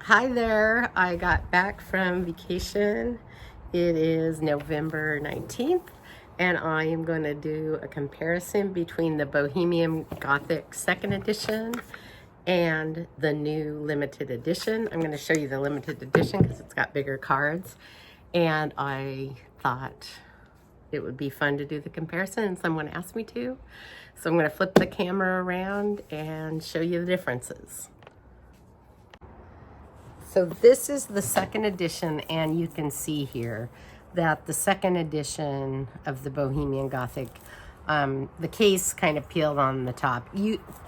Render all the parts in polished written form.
Hi there. I got back from vacation. It is November 19th, and I am going to do a comparison between the Bohemian Gothic 2nd edition and the new limited edition. I'm going to show you the limited edition because it's got bigger cards, and I thought it would be fun to do the comparison, and someone asked me to. So I'm going to flip the camera around and show you the differences. So this is the 2nd edition, and you can see here that the 2nd edition of the Bohemian Gothic, the case kind of peeled on the top.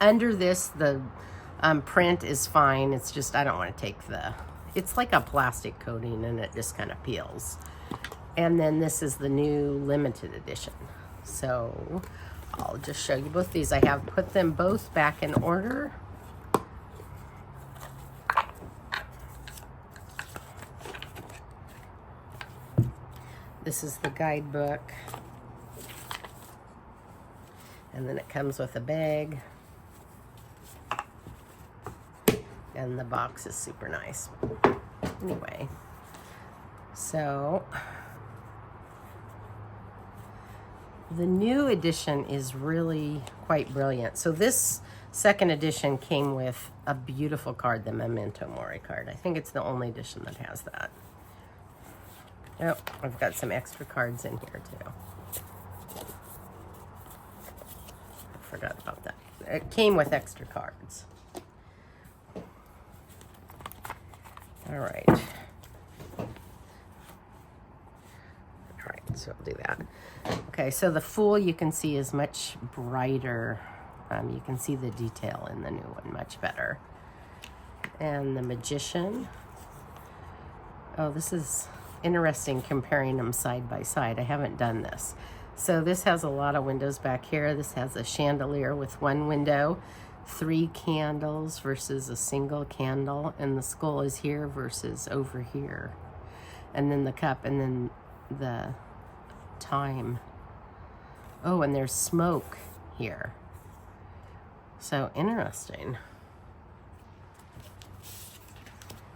Under this, the print is fine. It's just, I don't want to take it's like a plastic coating and it just kind of peels. And then this is the new limited edition. So I'll just show you both these. I have put them both back in order. This is the guidebook, and then it comes with a bag, and the box is super nice. Anyway, so the new edition is really quite brilliant. So this 2nd edition came with a beautiful card, the Memento Mori card. I think it's the only edition that has that. Oh, I've got some extra cards in here too. I forgot about that. It came with extra cards. All right. So I'll do that. Okay, so the Fool you can see is much brighter. You can see the detail in the new one much better. And the Magician. Oh, this is interesting comparing them side by side. I haven't done this. So this has a lot of windows back here. This has a chandelier with one window, 3 candles versus a single candle, and the skull is here versus over here. And then the cup, and then the time. Oh, and there's smoke here. So interesting.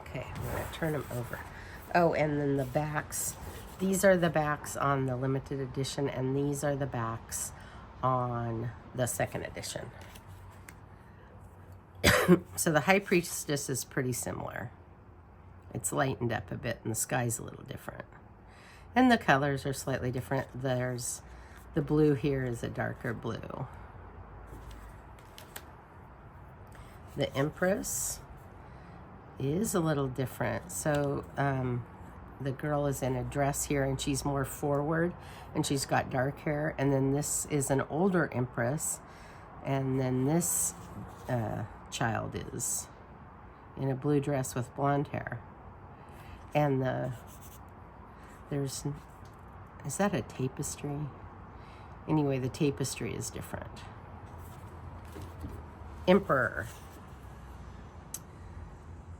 Okay, I'm going to turn them over. Oh, and then the backs. These are the backs on the limited edition, and these are the backs on the 2nd edition. So the High Priestess is pretty similar. It's lightened up a bit, and the sky's a little different. And the colors are slightly different. There's the blue here is a darker blue. The Empress is a little different. So the girl is in a dress here, and she's more forward, and she's got dark hair. And then this is an older Empress, and then this child is in a blue dress with blonde hair. And is that a tapestry? Anyway, the tapestry is different. Emperor.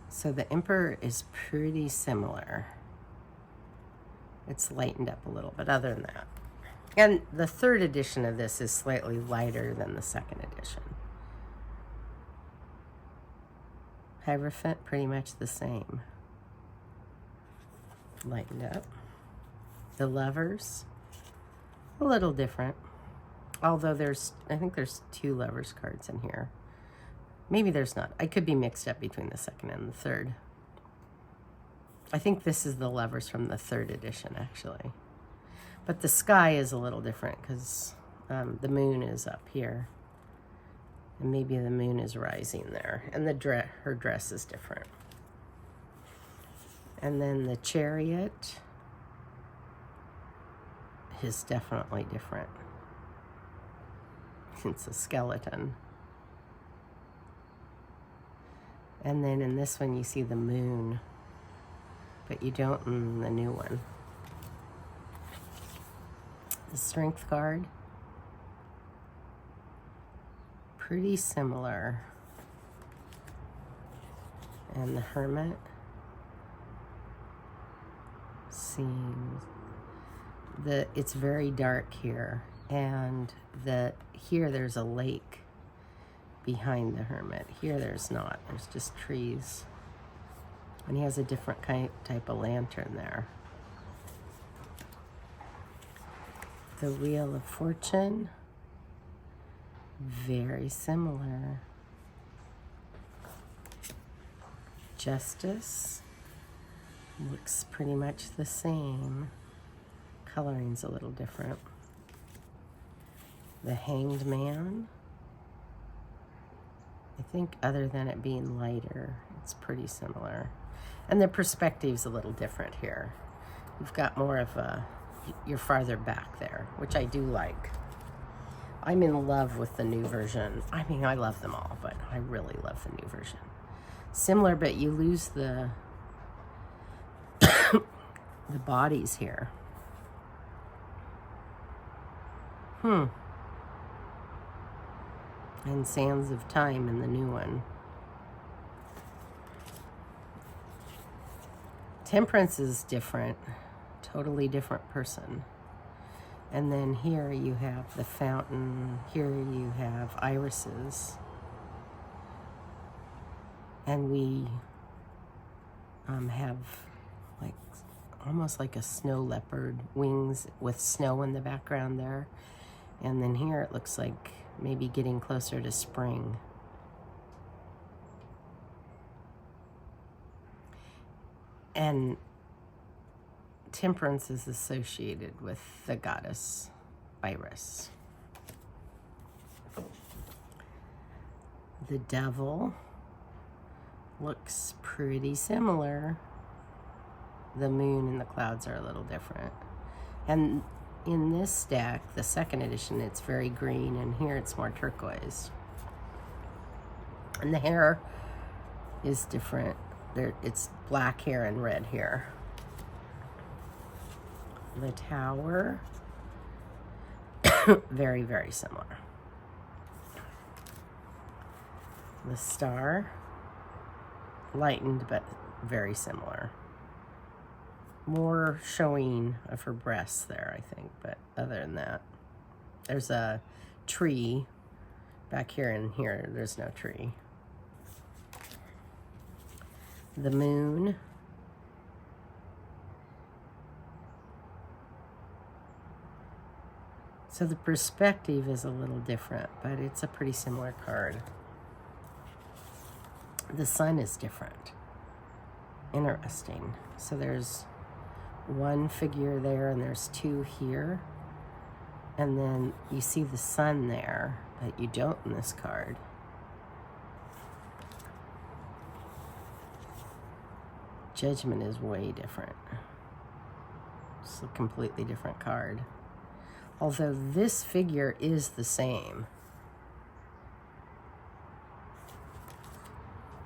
So the Emperor is pretty similar. It's lightened up a little bit other than that. And the 3rd edition of this is slightly lighter than the 2nd edition. Hierophant, pretty much the same. Lightened up. The Lovers, a little different. Although I think there's 2 Lovers cards in here. Maybe there's not. I could be mixed up between the 2nd and the 3rd. I think this is the Lovers from the 3rd edition, actually. But the sky is a little different because the moon is up here. And maybe the moon is rising there. And her dress is different. And then the Chariot is definitely different. It's a skeleton. And then in this one you see the moon, but you don't in the new one. The Strength card, pretty similar. And the Hermit seems it's very dark here, and here there's a lake – behind the Hermit. Here there's not. There's just trees. And he has a different type of lantern there. The Wheel of Fortune, very similar. Justice looks pretty much the same. Coloring's a little different. The Hanged Man, I think other than it being lighter, it's pretty similar. And the perspective's a little different here. You've got more of a, you're farther back there, which I do like. I'm in love with the new version. I mean, I love them all, but I really love the new version. Similar, but you lose the the bodies here. And Sands of Time in the new one. Temperance is different, totally different person. And then here you have the fountain, here you have irises. And we have like almost like a snow leopard wings with snow in the background there. And then here it looks like maybe getting closer to spring. And Temperance is associated with the goddess Iris. The Devil looks pretty similar. The moon and the clouds are a little different. And in this stack, the second edition, it's very green, and here it's more turquoise. And the hair is different. It's black hair and red hair. The Tower, very, very similar. The Star, lightened but very similar. More showing of her breasts there, I think, but other than that, there's a tree back here, and here there's no tree. The Moon, so the perspective is a little different, but it's a pretty similar card. The Sun is different. Interesting. So there's one figure there, and there's two here. And then you see the sun there, but you don't in this card. Judgment is way different. It's a completely different card. Although this figure is the same.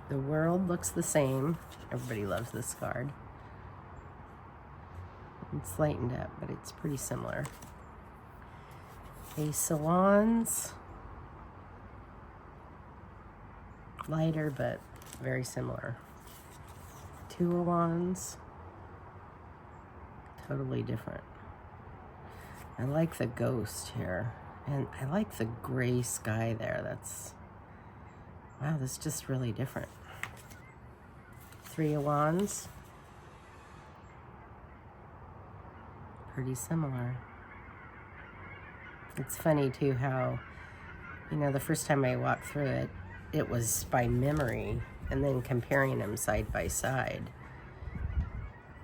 The World looks the same. Everybody loves this card. It's lightened up, but it's pretty similar. Ace of Wands, lighter, but very similar. Two of Wands, totally different. I like the ghost here, and I like the gray sky there. Wow, that's just really different. Three of Wands, pretty similar. It's funny too how, the first time I walked through it, it was by memory, and then comparing them side by side,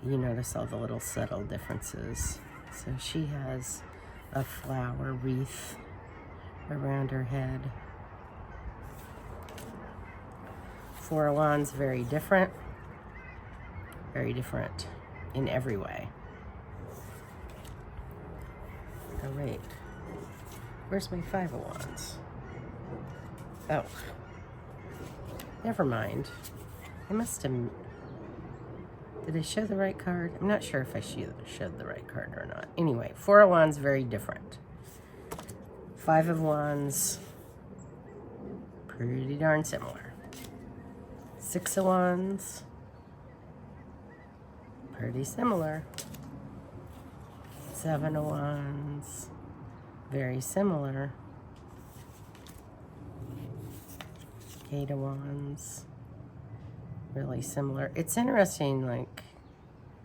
you notice all the little subtle differences. So she has a flower wreath around her head. Four of Wands, very different in every way. Oh wait, where's my Five of Wands? Oh, never mind. I must have, did I show the right card? I'm not sure if I showed the right card or not. Anyway, Four of Wands, very different. Five of Wands, pretty darn similar. Six of Wands, pretty similar. Seven of Wands, very similar. Eight of Wands, Really similar. It's interesting, like,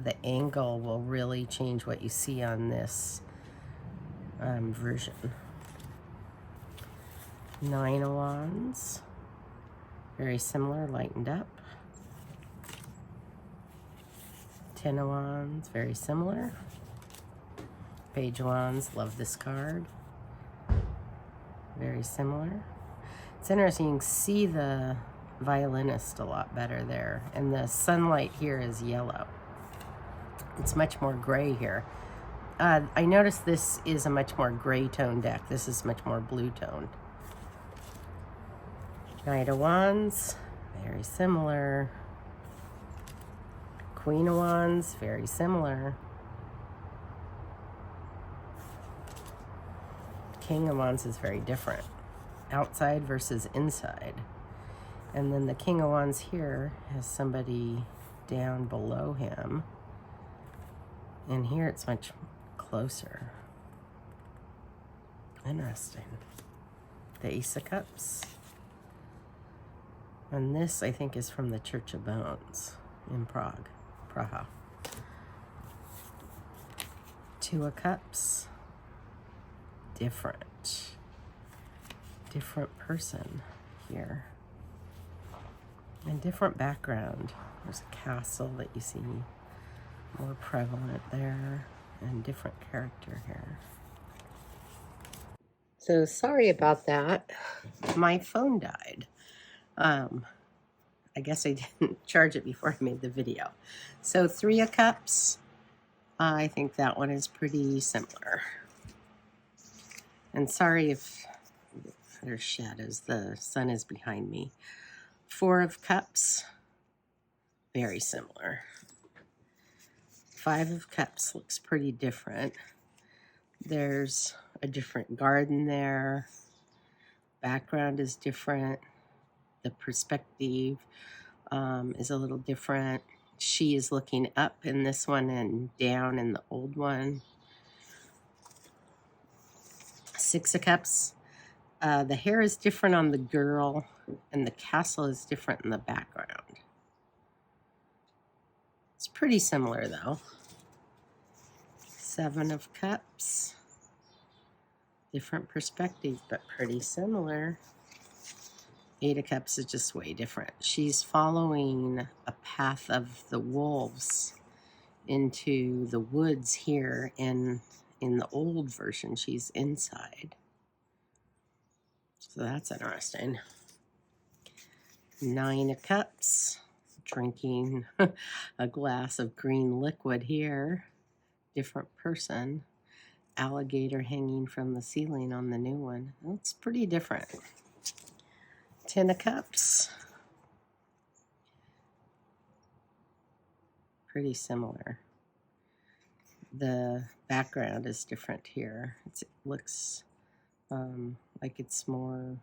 the angle will really change what you see on this version. 9 of Wands. Very similar, lightened up. 10 of Wands, very similar. Page of Wands, love this card. Very similar. It's interesting, you can see the violinist a lot better there. And the sunlight here is yellow. It's much more gray here. I noticed this is a much more gray tone deck. This is much more blue toned. Knight of Wands, very similar. Queen of Wands, very similar. King of Wands is very different. Outside versus inside. And then the King of Wands here has somebody down below him. And here it's much closer. Interesting. The Ace of Cups. And this, I think, is from the Church of Bones in Praha. 2 of Cups. Different person here. And different background. There's a castle that you see more prevalent there, and different character here. So sorry about that. My phone died. I guess I didn't charge it before I made the video. So 3 of Cups, I think that one is pretty similar. And sorry if there's shadows, the sun is behind me. 4 of Cups, very similar. 5 of Cups looks pretty different. There's a different garden there. Background is different. The perspective is a little different. She is looking up in this one and down in the old one. 6 of Cups. The hair is different on the girl, and the castle is different in the background. It's pretty similar, though. 7 of Cups. Different perspective, but pretty similar. 8 of Cups is just way different. She's following a path of the wolves into the woods here. In the old version, she's inside. So that's interesting. 9 of Cups. Drinking a glass of green liquid here. Different person. Alligator hanging from the ceiling on the new one. That's pretty different. 10 of Cups. Pretty similar. The background is different here. It looks like it's more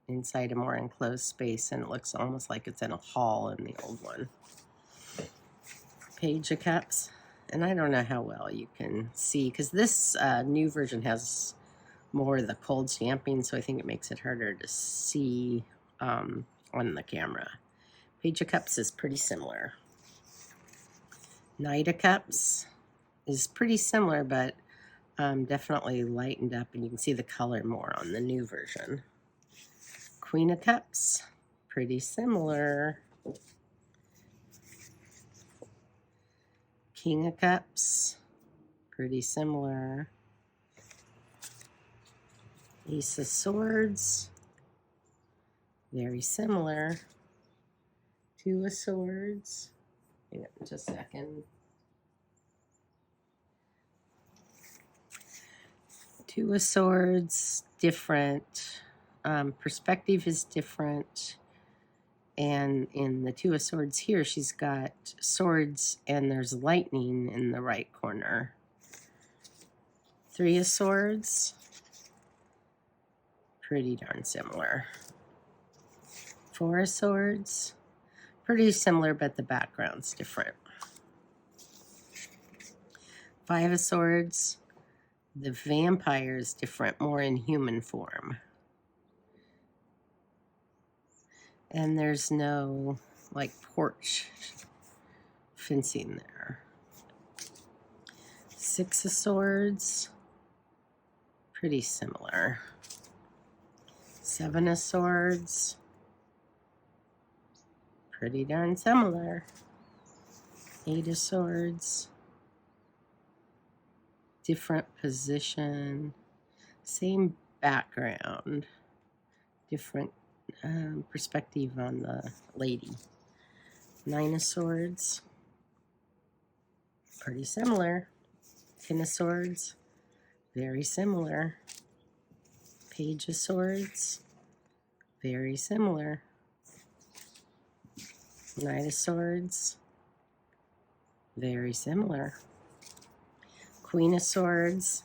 inside a more enclosed space, and it looks almost like it's in a hall in the old one. Page of Cups. And I don't know how well you can see, because this new version has more of the cold stamping, so I think it makes it harder to see on the camera. Page of Cups is pretty similar. Knight of Cups is pretty similar, but definitely lightened up, and you can see the color more on the new version. Queen of Cups, pretty similar. King of Cups, pretty similar. Ace of Swords, very similar. 2 of Swords, hang on just a second. 2 of Swords, different. Perspective is different. And in the 2 of Swords here, she's got swords and there's lightning in the right corner. 3 of Swords, pretty darn similar. 4 of Swords, pretty similar, but the background's different. 5 of Swords, the vampire is different, more in human form. And there's no like porch fencing there. 6 of Swords, pretty similar. 7 of Swords, pretty darn similar. 8 of Swords, different position, same background, different perspective on the lady. 9 of Swords, pretty similar. 10 of Swords, very similar. Page of Swords, very similar. Knight of Swords, very similar. Queen of Swords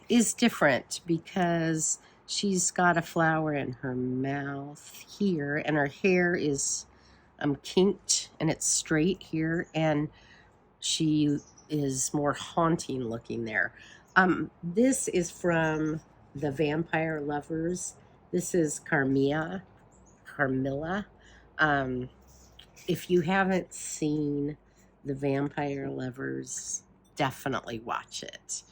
is different because she's got a flower in her mouth here, and her hair is kinked and it's straight here, and she is more haunting looking there. This is from the Vampire Lovers. This is Carmilla. If you haven't seen the Vampire Lovers, definitely watch it.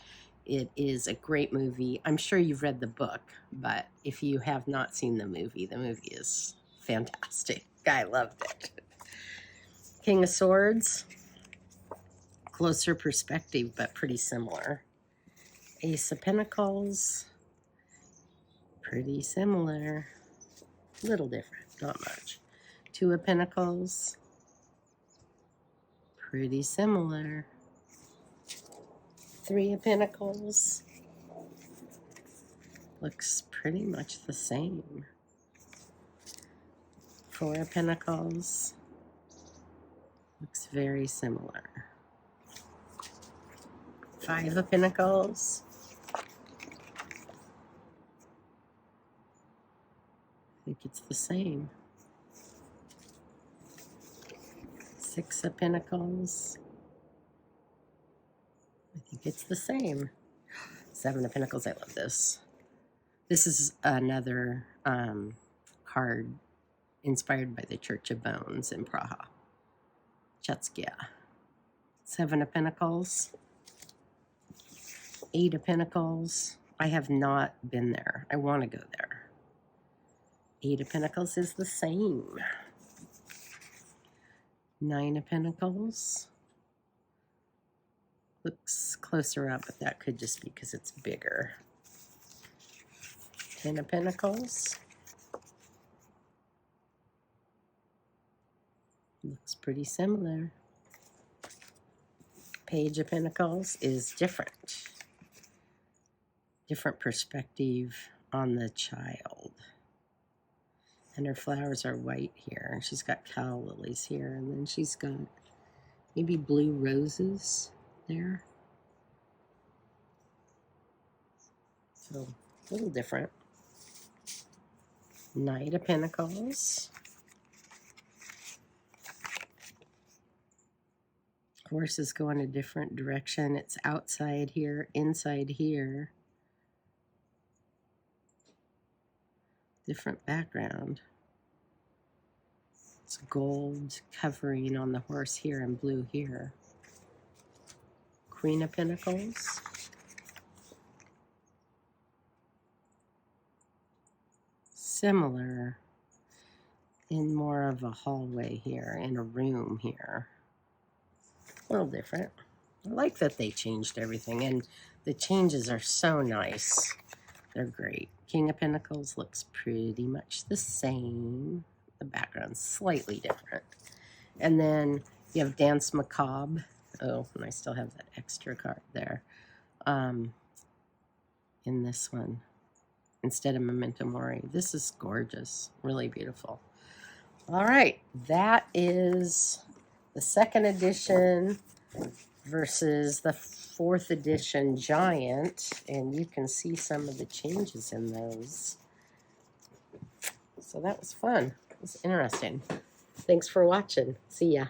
It is a great movie. I'm sure you've read the book, but if you have not seen the movie is fantastic. I loved it. King of Swords, closer perspective, but pretty similar. Ace of Pentacles, pretty similar. Little different, not much. 2 of Pentacles, pretty similar. 3 of Pentacles, looks pretty much the same. 4 of Pentacles, looks very similar. 5 of Pentacles, I think it's the same. 6 of Pentacles, I think it's the same. 7 of Pentacles, I love this. This is another card inspired by the Church of Bones in Praha. Chetskia. 7 of Pentacles. 8 of Pentacles. I have not been there. I want to go there. 8 of Pentacles is the same. 9 of Pentacles. Looks closer up, but that could just be because it's bigger. 10 of Pentacles. Looks pretty similar. Page of Pentacles is different. Different perspective on the child. And her flowers are white here. She's got calla lilies here, and then she's got maybe blue roses there. So a little different. Knight of Pentacles. Horses go in a different direction. It's outside here, inside here. Different background. It's gold covering on the horse here and blue here. Queen of Pentacles. Similar in more of a hallway here, in a room here. A little different. I like that they changed everything, and the changes are so nice. They're great. King of Pentacles looks pretty much the same. The background's slightly different. And then you have Dance Macabre. Oh, and I still have that extra card there. In this one, instead of Memento Mori. This is gorgeous. Really beautiful. All right. That is the 2nd edition versus the 4th edition Giant, and you can see some of the changes in those. So that was fun. It was interesting. Thanks for watching. See ya.